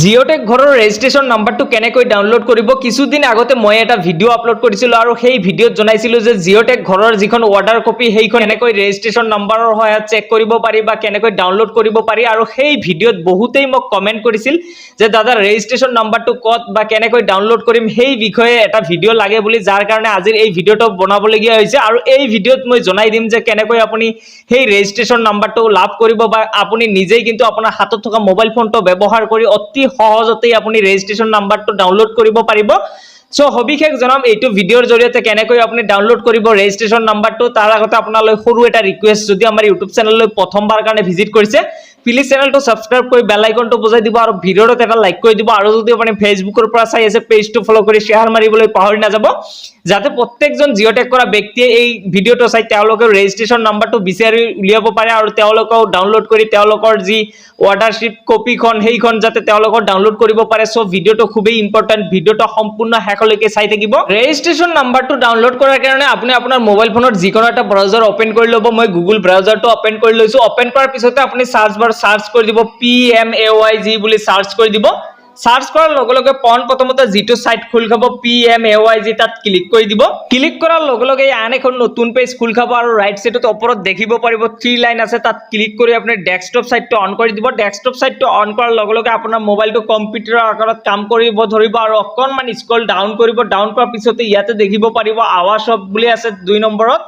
Geotag ঘৰৰ registration নাম্বাৰটো কেনেকৈ ডাউনলোড কৰিব কিছুদিন আগতে মই এটা ভিডিঅ' আপলোড কৰিছিলোঁ আৰু সেই ভিডিঅ'ত জনাইছিলোঁ যে জিঅ'টেক ঘৰৰ যিখন অৰ্ডাৰ কপি সেইখন কেনেকৈ ৰেজিষ্ট্ৰেশ্যন নাম্বাৰৰ সহায়ত চেক কৰিব পাৰি বা কেনেকৈ ডাউনলোড কৰিব পাৰি আৰু সেই ভিডিঅ'ত বহুতেই মোক কমেণ্ট কৰিছিল যে দাদা ৰেজিষ্ট্ৰেশ্যন নাম্বাৰটো ক'ত বা কেনেকৈ ডাউনলোড কৰিম সেই বিষয়ে এটা ভিডিঅ' লাগে বুলি যাৰ কাৰণে আজিৰ এই ভিডিঅ'টো বনাবলগীয়া হৈছে আৰু এই ভিডিঅ'ত মই জনাই দিম যে কেনেকৈ আপুনি সেই ৰেজিষ্ট্ৰেশ্যন নাম্বাৰটো লাভ কৰিব বা আপুনি নিজেই কিন্তু আপোনাৰ হাতত থকা মোবাইল ফোনটো ব্যৱহাৰ কৰি অতি সহজতেই আপুনি ৰেজিষ্ট্ৰেশ্যন নাম্বাৰটো ডাউনলোড কৰিব পাৰিব সো সবিশেষ জনাম এইটো ভিডিঅ'ৰ জৰিয়তে কেনেকৈ আপুনি ডাউনলোড কৰিব ৰেজিষ্ট্ৰেশ্যন নাম্বাৰটো তাৰ আগতে আপোনালৈ সৰু এটা ৰিকুৱেষ্ট যদি আমাৰ ইউটিউব চেনেললৈ প্ৰথমবাৰ কাৰণে ভিজিট কৰিছে প্লিজ চেনেলটো সাবস্ক্ৰাইব কৰি বেল আইকনটো বজাই দিব আৰু ভিডিঅ'টো এটা লাইক কৰি দিব আৰু যদি আপুনি ফেচবুকৰ পৰা চাই আছে পেজটো ফলো কৰি শেয়াৰ মাৰিবলৈ পাহৰি নাযাব যাতে প্ৰত্যেকজন জিঅ'টেক কৰা ব্যক্তিয়ে এই ভিডিঅ'টো চাই তেওঁলোকে ৰেজিষ্ট্ৰেশ্যন নাম্বাৰটো বিচাৰি উলিয়াব পাৰে আৰু তেওঁলোকেও ডাউনলোড কৰি তেওঁলোকৰ যি অৰ্ডাৰশ্বিপ কপিখন সেইখন যাতে তেওঁলোকৰ ডাউনলোড কৰিব পাৰে সো ভিডিঅ'টো খুবেই ইম্পৰ্টেন্ট ভিডিঅ'টো সম্পূৰ্ণ শেষলৈকে চাই থাকিব ৰেজিষ্ট্ৰেশ্যন নাম্বাৰটো ডাউনলোড কৰাৰ কাৰণে আপুনি আপোনাৰ মোবাইল ফোনত যিকোনো এটা ব্ৰাউজাৰ ওপেন কৰি ল'ব মই গুগল ব্ৰাউজাৰটো ওপেন কৰি লৈছো ওপেন কৰাৰ পিছতে আপুনি সাৰ্চ বাৰ সাৰ্চ কৰি দিব PMAYG বুলি সাৰ্চ কৰি দিব সাৰ্চ কৰাৰ লগে লগে প্ৰথমতে যেটো সাইট খুল খাব PMAYG তাত ক্লিক কৰি দিব ক্লিক কৰাৰ লগে লগে আন এখন নতুন পেজ খুল খাব আৰু ৰাইট সাইডত ওপৰত দেখিব পাৰিব 3 লাইন আছে তাত ক্লিক কৰি আপুনি ডেস্কটপ সাইটটো অন কৰি দিব ডেস্কটপ সাইটটো অন কৰাৰ লগে লগে আপোনাৰ মোবাইলটো কম্পিউটাৰৰ আকাৰত কাম কৰিব ধৰিব আৰু অকনমান স্ক্ৰল ডাউন কৰিব ডাউন কৰাৰ পিছতে ইয়াতে দেখিব পাৰিব আৱাজ অফ বুলি আছে 2 নম্বৰত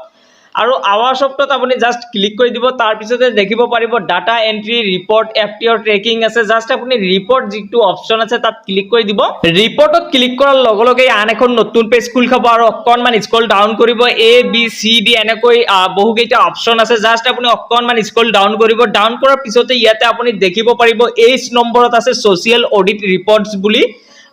আৰু আৱাজ অফটো আপুনি জাস্ট ক্লিক কৰি দিব তাৰ পিছতে দেখিব পাৰিব ডাটা এন্ট্ৰি ৰিপৰ্ট এফটিআৰ ট্ৰেকিং আছে জাস্ট আপুনি ৰিপৰ্ট যিটো অপচন আছে তাত ক্লিক কৰি দিব ৰিপৰ্টত ক্লিক কৰাৰ লগে লগে আন এখন নতুন পেজ খুল খাব আৰু অকনমান স্ক্ৰল ডাউন কৰিব ABCD এনেকৈ বহুকেইটা অপচন আছে জাস্ট আপুনি অকনমান স্ক্ৰল ডাউন কৰিব ডাউন কৰাৰ পিছতে ইয়াতে আপুনি দেখিব পাৰিব H নম্বৰত আছে সোশ্যাল অডিট ৰিপৰ্টছ বুলি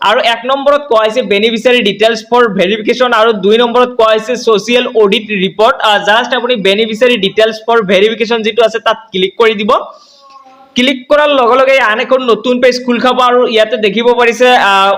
আৰু 1 নম্বৰত কোৱা হৈছে বেনিফিচিয়াৰী ডিটেইলছ ফৰ ভেৰিফিকেশন আৰু 2 নম্বৰত কোৱা হৈছে সোশ্যাল অডিট ৰিপৰ্ট জাস্ট আপুনি বেনিফিচিয়াৰী ডিটেইলছ ফৰ ভেৰিফিকেশন যেটো আছে তাত ক্লিক কৰি দিব ক্লিক কৰাৰ লগে লগে আন এখন নতুন পেজ খুল খাব আৰু ইয়াতে দেখিব পাৰিছে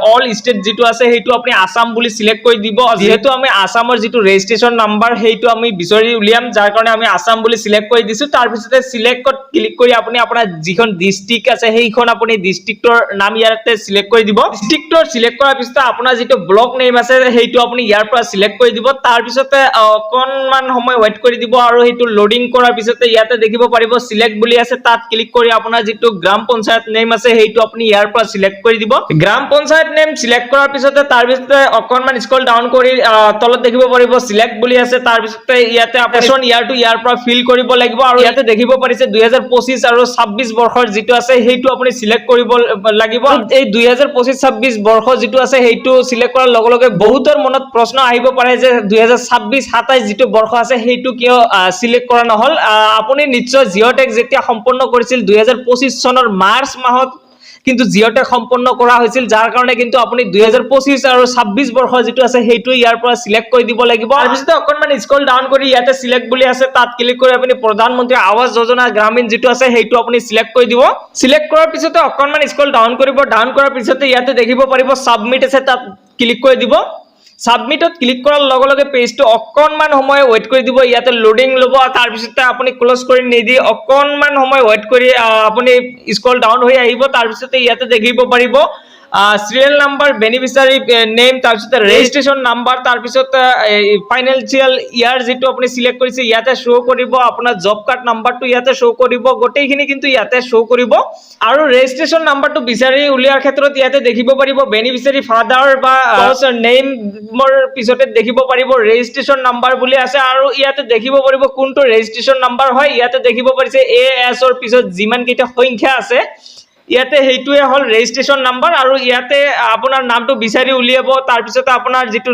অল ষ্টেট যেটো আছে হেতু আপুনি আসাম বুলি সিলেক্ট কৰি দিব যেহেতু আমি আসামৰ যেটো ৰেজিষ্ট্ৰেচন নাম্বাৰ হেতু আমি বিচাৰি উলিয়াম যাৰ কাৰণে আমি আসাম বুলি সিলেক্ট কৰি দিছো তাৰ পিছতে সিলেক্টত ক্লিক কৰি আপুনি আপোনাৰ যিখন ডিস্ট্ৰিক্ট আছে সেইখন আপুনি ডিস্ট্ৰিক্টৰ নাম ইয়াতে সিলেক্ট কৰি দিব ডিস্ট্ৰিক্টৰ সিলেক্ট কৰাৰ পিছতে আপোনাৰ যেটো ব্লক নেম আছে হেতু আপুনি ইয়াৰ পৰা সিলেক্ট কৰি দিব তাৰ পিছতে অকনমান সময় ওয়েট কৰি দিব আৰু হেতু লোডিং কৰাৰ পিছতে ইয়াতে দেখিব পাৰিব সিলেক্ট বুলি আছে তাত ক্লিক কৰি আপোনাৰ যেটো গ্ৰাম পঞ্চায়ত নেম আছে হেতু আপুনি ইয়াৰ পৰা সিলেক্ট কৰি দিব গ্ৰাম পঞ্চায়ত নেম সিলেক্ট কৰাৰ পিছতে তাৰ পিছতে অকনমান স্ক্ৰল ডাউন কৰি তলত দেখিব পাৰিব সিলেক্ট বুলি আছে তাৰ পিছতে ইয়াতে আপডেশন ইয়াৰটো ইয়াৰ পৰা ফিল কৰিব লাগিব আৰু ইয়াতে দেখিব পাৰিছে 2025 আৰু 26 বৰ্ষৰ যেটো আছে হেতু আপুনি সিলেক্ট কৰিব লাগিব এই 2025-26 বৰ্ষ যেটো আছে হেতু সিলেক্ট কৰাৰ লগে লগে বহুতৰ মনত প্ৰশ্ন আহিব পাৰে যে 2026-27 যেটো বৰ্ষ আছে হেতু কিয় সিলেক্ট কৰা নহল আপুনি নিশ্চয় জিঅ'টেক যেতিয়া সম্পূৰ্ণ কৰিছিল 2025 চনৰ মাৰ্চ মাহত কিন্তু জিঅ'টেক সম্পূৰ্ণ কৰা হৈছিল যাৰ কাৰণে কিন্তু আপুনি 2025 আৰু 26 বৰ্ষ যেটো আছে হেতু ইয়াৰ পৰা সিলেক্ট কৰি দিব লাগিব তাৰ পিছতে অকনমান স্ক্ৰল ডাউন কৰি ইয়াতে সিলেক্ট বুলি আছে তাত ক্লিক কৰি আপুনি প্ৰধানমন্ত্ৰী আৱাস যোজনা গ্ৰামীণ যেটো আছে হেতু আপুনি সিলেক্ট কৰি দিব সিলেক্ট কৰাৰ পিছতে অকনমান স্ক্ৰল ডাউন কৰিব ডাউন কৰাৰ পিছতে ইয়াতে দেখিব পাৰিব সাবমিট আছে তাত ক্লিক কৰি দিব সাবমিটত ক্লিক কৰাৰ লগে লগে পেজটো অকনমান সময় ওয়েট কৰি দিব ইয়াতে লোডিং লব তাৰ পিছতে আপুনি ক্লোজ কৰি নিদি অকনমান সময় ওয়েট কৰি আপুনি স্ক্ৰল ডাউন হৈ আহিব তাৰ পিছতে ইয়াতে দেখিব পাৰিব সিৰিয়াল নাম্বাৰ বেনিফিচিয়াৰী নেম তাৰ পিছতে ৰেজিষ্ট্ৰেচন নাম্বাৰ তাৰ পিছতে ফাইনান্সিয়াল ইয়াৰ যেটো আপুনি সিলেক্ট কৰিছে ইয়াতে শো কৰিব আপোনাৰ জব কাৰ্ড নাম্বাৰটো ইয়াতে শো কৰিব গোটেইখিনি কিন্তু ইয়াতে শো কৰিব আৰু ৰেজিষ্ট্ৰেচন নাম্বাৰটো বিচাৰি উলিয়াৰ ক্ষেত্ৰত ইয়াতে দেখিব পাৰিব বেনিফিচিয়াৰী ফাদাৰ বা নেমৰ পিছতে দেখিব পাৰিব ৰেজিষ্ট্ৰেচন নাম্বাৰ বুলি আছে আৰু ইয়াতে দেখিব পাৰিব কোনটো ৰেজিষ্ট্ৰেচন নাম্বাৰ হয় ইয়াতে দেখিব পাৰিছে AS ৰ পিছত যিমান কেইটা সংখ্যা আছে ইয়াতে হেতুৱে হল ৰেজিষ্ট্ৰেচন নাম্বাৰ আৰু ইয়াতে আপোনাৰ নামটো বিচাৰি উলিয়াব তাৰ পিছতে আপোনাৰ যেটো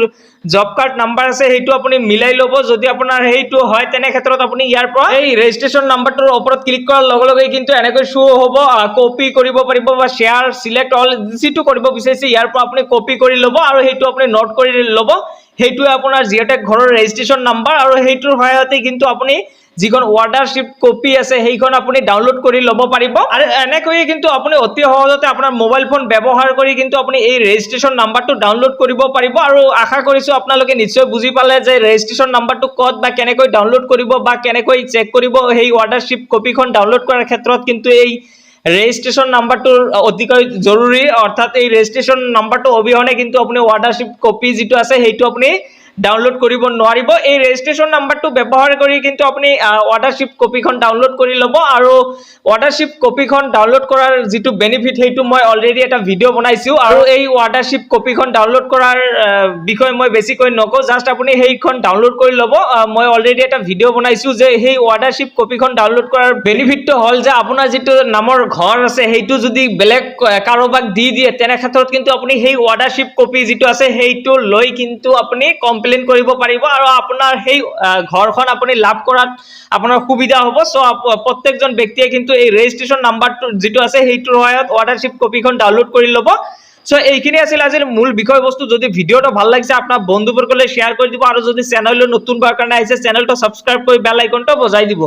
জব কাৰ্ড নাম্বাৰ আছে হেতু আপুনি মিলাই লব যদি আপোনাৰ হেতু হয় তেনে ক্ষেত্ৰত আপুনি ইয়াৰ পৰা এই ৰেজিষ্ট্ৰেচন নাম্বাৰটোৰ ওপৰত ক্লিক কৰাৰ লগে লগে কিন্তু এনেকৈ শো হ'ব কপি কৰিব পাৰিব বা শেয়াৰ সিলেক্ট অল যেটো কৰিব বিচাৰিছে ইয়াৰ পৰা আপুনি কপি কৰি লব আৰু হেতু আপুনি নোট কৰি লব হেতুৱে আপোনাৰ জিঅ'টেক ঘৰৰ ৰেজিষ্ট্ৰেচন নাম্বাৰ আৰু হেতুৰ সহায়তে কিন্তু আপুনি যিখন অৰ্ডাৰশ্বিপ কপি আছে সেইখন আপুনি ডাউনলোড কৰি লব পাৰিব আৰু এনেকৈ কিন্তু আপুনি অতি সহজতে আপোনাৰ মোবাইল ফোন ব্যৱহাৰ কৰি কিন্তু আপুনি এই ৰেজিষ্ট্ৰেচন নাম্বাৰটো ডাউনলোড কৰিব পাৰিব আৰু আশা কৰিছো আপোনালোকে নিশ্চয় বুজি পালে যে ৰেজিষ্ট্ৰেচন নাম্বাৰটো ক'ত বা কেনেকৈ ডাউনলোড কৰিব বা কেনেকৈ চেক কৰিব সেই অৰ্ডাৰশ্বিপ কপিখন ডাউনলোড কৰাৰ ক্ষেত্ৰত কিন্তু এই ৰেজিষ্ট্ৰেশ্যন নাম্বাৰটো অতিকৈ জৰুৰী, অৰ্থাৎ এই ৰেজিষ্ট্ৰেশ্যন নাম্বাৰটো অবিহনে কিন্তু আপুনি ৱাটাৰশ্বিপ কপি যিটো আছে সেইটো আপুনি ডাউনলোড কৰিব নোৱাৰিব। এই ৰেজিষ্ট্ৰেশ্যন নাম্বাৰটো ব্যৱহাৰ কৰি কিন্তু আপুনি ৱাটাৰশ্বিপ কপিখন ডাউনলোড কৰি ল'ব। আৰু ৱাটাৰশ্বিপ কপিখন ডাউনলোড কৰাৰ যিটো বেনিফিট সেইটো মই অলৰেডি এটা ভিডিঅ' বনাইছোঁ, আৰু এই ৱাটাৰশ্বিপ কপিখন ডাউনলোড কৰাৰ বিষয়ে মই বেছিকৈ নকওঁ, জাষ্ট আপুনি সেইখন ডাউনলোড কৰি ল'ব। মই অলৰেডি এটা ভিডিঅ' বনাইছোঁ যে সেই ৱাটাৰশ্বিপ কপিখন ডাউনলোড কৰাৰ বেনিফিটটো হ'ল যে আপোনাৰ যিটো নামৰ ঘৰ আছে সেইটো যদি বেলেগ কাৰোবাক দি দিয়ে তেনে ক্ষেত্ৰত কিন্তু আপুনি সেই ৱাটাৰশ্বিপ কপি যিটো আছে সেইটো লৈ কিন্তু আপুনি কমপ্লেইন কৰিব পাৰিব, আৰু আপোনাৰ সেই ঘৰখন আপুনি লাভ কৰাত আপোনাৰ সুবিধা হ'ব। চ' প্ৰত্যেকজন ব্যক্তিয়ে কিন্তু এই ৰেজিষ্ট্ৰেশ্যন নাম্বাৰটো যিটো আছে সেইটোৰ সহায়ত ৱাটাৰশ্বিপ কপিখন ডাউনলোড কৰি ল'ব। চ' এইখিনি আছিল আজিৰ মূল বিষয়বস্তু। যদি ভিডিঅ'টো ভাল লাগিছে আপোনাৰ বন্ধুবৰ্গলৈ শ্বেয়াৰ কৰি দিব, আৰু যদি চেনেললৈ নতুনবাৰ কাৰণে আহিছে চেনেলটো ছাবস্ক্ৰাইব কৰি বেল আইকনটো বজাই দিব।